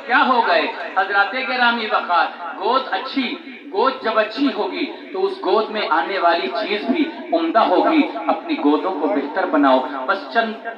کیا ہو گئے حضرات گرامی وقار؟ گود جب اچھی ہوگی تو اس گود میں آنے والی چیز بھی عمدہ ہوگی. اپنی گودوں کو بہتر بناؤ. بس چند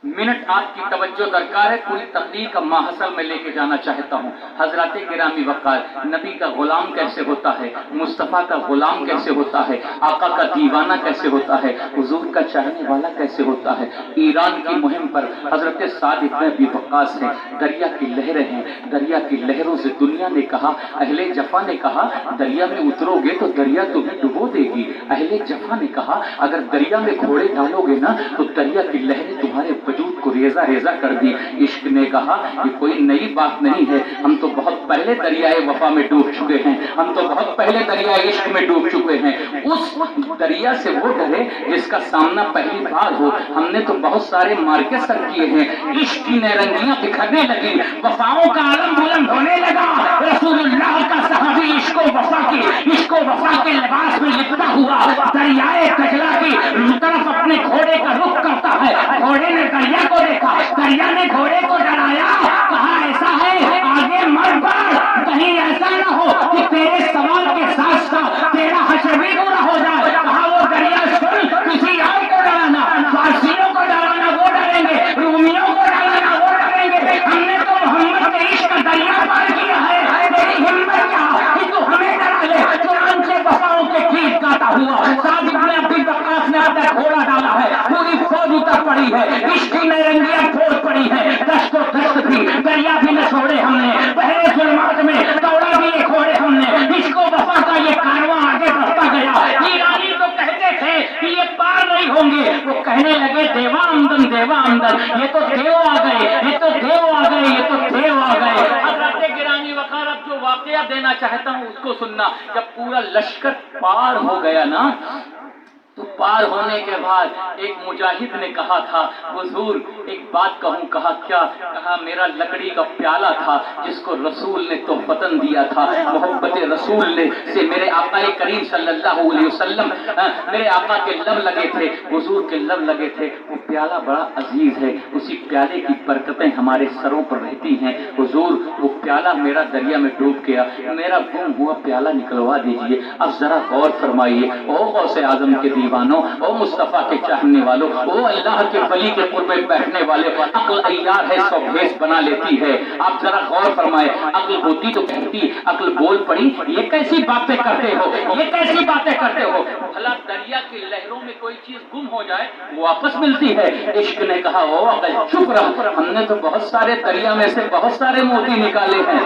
منٹ آپ کی توجہ درکار ہے. پوری تقریر کا ماحصل میں لے کے جانا چاہتا ہوں. حضرات گرامی وقار، نبی کا غلام کیسے ہوتا ہے، مصطفیٰ کا غلام کیسے ہوتا ہے، آقا کا دیوانہ کیسے ہوتا ہے، حضور کا چاہنے والا کیسے ہوتا ہے. ایران کی مہم پر حضرت سعد بن ابی وقاص ہیں. دریا کی لہریں ہیں، دریا کی لہروں سے دنیا نے کہا، اہل جفا نے کہا دریا میں اترو گے تو دریا تمہیں ڈبو دے گی. اہل جفا نے کہا اگر دریا میں گھوڑے ڈالو گے نا تو دریا کی لہریں تمہارے وجود کو ریزہ ریزہ کر دی. عشق نے کہا یہ کوئی نئی بات نہیں ہے، ہم تو بہت پہلے دریائے وفا میں ڈوب چکے ہیں، ہم تو بہت پہلے دریائے عشق میں ڈوب چکے ہیں. اس دریا سے وہ ڈرے جس کا سامنا پہلی بار ہو. ہم نے تو بہت سارے مارکے سر کیے ہیں. عشق کی نیرنگیاں بکھرنے لگی، وفاؤں کا عالم بلند ہونے لگا. رسول اللہ کا صحابی عشق و وفا کے لباس میں لپٹا ہوا دریائے کجلا کی طرف اپنے گھوڑے کا رخ کرتا ہے. گھوڑے نے دریا کو دیکھا، دریا نے گھوڑے کو ڈرایا، کہا ایسا ہے آگے مت بڑھ، کہیں ایسا نہ ہو کہ تیرے سوال کے ساتھ ساتھ تیرا حشر بھی پورا ہو جائے. کہا وہ دریا سن، کسی اور کو ڈرانا، فارسیوں کو ڈرانا وہ ڈریں گے، رومیوں کو ڈرانا وہ ڈریں گے. ہم نے تو محمد کے عشق کا دریا پار کیا ہے. تیری ہمت کیا کہ تو ہمیں ڈرا لے. چنانچہ وفاؤں کے گیت گاتا ہوا سعد بن ابی وقاص نے اپنا گھوڑا ڈالا ہے. پوری فوج اتر پڑی ہے، عشق کی نیرنگیاں پھوڑ پڑی ہے. دشت و دشت تھی، دریا بھی نہ چھوڑے ہم نے، بحر ظلمات میں دوڑا بھی یہ گھوڑے ہم نے. عشق و وفا کا یہ کارواں آگے بڑھتا گیا. ایرانی تو کہتے تھے کہ یہ پار نہیں ہوں گے، وہ کہنے لگے دیوا آمدن دیوا آمدن، یہ تو دیو آ گئے، یہ تو دیو آ گئے، یہ تو دیو آ گئے. حضرات گرامی وقار اب جو واقعہ دینا چاہتا ہوں اس کو سننا. جب پورا لشکر پار ہو گیا نا تو پار ہونے کے بعد ایک مجاہد نے کہا تھا حضور ایک بات کہوں. کہا کیا؟ کہا میرا لکڑی کا پیالہ تھا جس کو رسول نے تحفتاً دیا تھا. محبت رسول نے سے میرے آقا کریم صلی اللہ علیہ وسلم میرے آقا کے لب لگے تھے، حضور کے لب لگے تھے. وہ پیالہ بڑا عزیز ہے، اسی پیالے کی برکتیں ہمارے سروں پر رہتی ہیں. حضور وہ پیالہ میرا دریا میں ڈوب گیا، میرا گم ہوا پیالہ نکلوا دیجئے. اب ذرا غور فرمائیے. او غوث اعظم کے دیوانوں، او مصطفیٰ کے چاہنے والوں، او اللہ کے ولی کے قرب بیٹھنے والے، عقل عیار ہے سو بھیس بنا لیتی ہے. آپ ذرا غور فرمائے. عقل ہوتی تو کہتی، عقل بول پڑی یہ کیسی باتیں کرتے ہو، یہ کیسی باتیں کرتے ہو. بھلا دریا کی لہروں میں کوئی چیز گم ہو جائے واپس ملتی ہے. عشق نے کہا او عقل چپ رہ، ہم نے تو بہت سارے دریا میں سے بہت سارے موتی نکالے ہیں،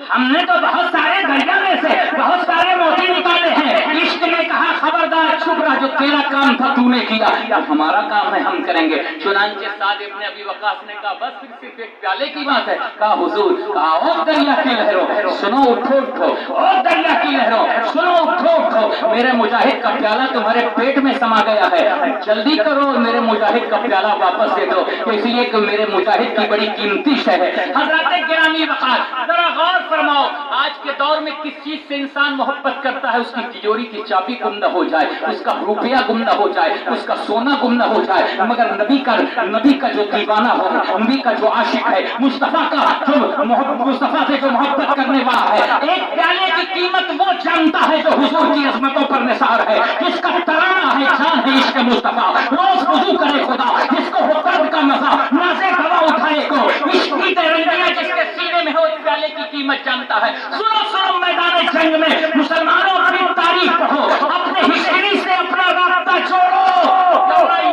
ہم نے تو بہت سارے دریا میں سے بہت سارے موتی نکالے ہیں. عشق نے کہا خبردار چپ رہا، جو تیرا کام تھا تو نے کیا، ہمارا کام ہے ہم کریں گے. چنانچہ سعد ابن ابی وقاص نے کہا بس صرف ایک پیالے کی بات ہے. کہا حضور، کہا او دریا کی لہروں سنو اٹھو اٹھو، او دریا کی لہروں سنو اٹھو اٹھو، میرے مجاہد کا پیالہ تمہارے پیٹ میں سما گیا ہے، جلدی کرو میرے مجاہد کا پیالہ واپس دے دو، اس لیے کہ میرے مجاہد کی بڑی قیمتی شے ہے. حضرات گرامی وقار ذرا غور فرماؤ. آج کے دور میں کس چیز سے انسان محبت کرتا ہے؟ اس کی تجوری کی چابی گم نہ ہو جائے، اس کا روپیہ گم نہ ہو جائے، اس کا سونا گم نہ ہو جائے. مگر نبی کا جو دیوانہ ہو، نبی کا جو عاشق ہے، مصطفیٰ کا جو مصطفیٰ سے جو محبت کرنے والا ہے، ایک پیالے کی قیمت وہ جانتا ہے جو حضور کی عظمتوں پر نثار ہے، جس کا ترانہ ہے جان ہے عشق مصطفیٰ. روز وضو کرے خدا، جس کو ہو درد کا مزہ، نازے دوا اٹھائے کو، عشق کی تیرنگیاں جس کے سینے میں ہو، اس پیالے کی قیمت جانتا ہے. سنو سنو میدان جنگ میں مسلمانوں اپنی تاریخ پڑھو، اپنے ہسٹری سے اپنا رابطہ چھوڑو.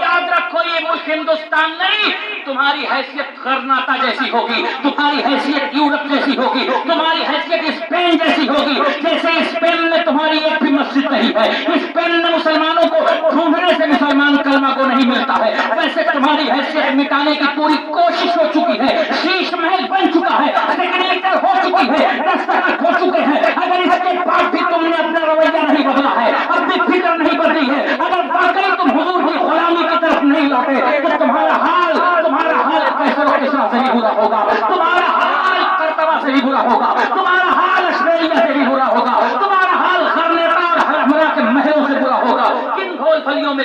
یاد رکھو یہ ملک ہندوستان نہیں، تمہاری حیثیت غرناطہ جیسی ہوگی، تمہاری حیثیت یورپ جیسی ہوگی، تمہاری حیثیت اسپین جیسی ہوگی. جیسے اسپین میں تمہاری ایک بھی مسجد نہیں ہے، اسپین میں مسلمانوں کو ڈھونڈنے سے مسلمان کلمہ کو نہیں ملتا ہے، ویسے تمہاری حیثیت مٹانے کی پوری کوشش ہو چکی ہے. شیش محل بن چکا ہے، سیگریٹر ہو چکی ہے، دستخط ہو چکے ہیں. اگر اس کے بعد بھی تم نے اپنا رویہ نہیں بدلا ہے، اپنی فکر نہیں بدلی ہے، اگر واقعی تم حضور کی غلامی کی طرف نہیں لوٹے تو تمہارا حال کیسر و کسریٰ سے بھی برا ہوگا، تمہارا حال کرتبہ سے بھی برا ہوگا، تمہارا حال اشبیلیہ سے بھی برا ہوگا، تمہارا حال خرنیتا اور حرمرا کے محلوں سے برا ہوگا. کن گھول پھلیوں میں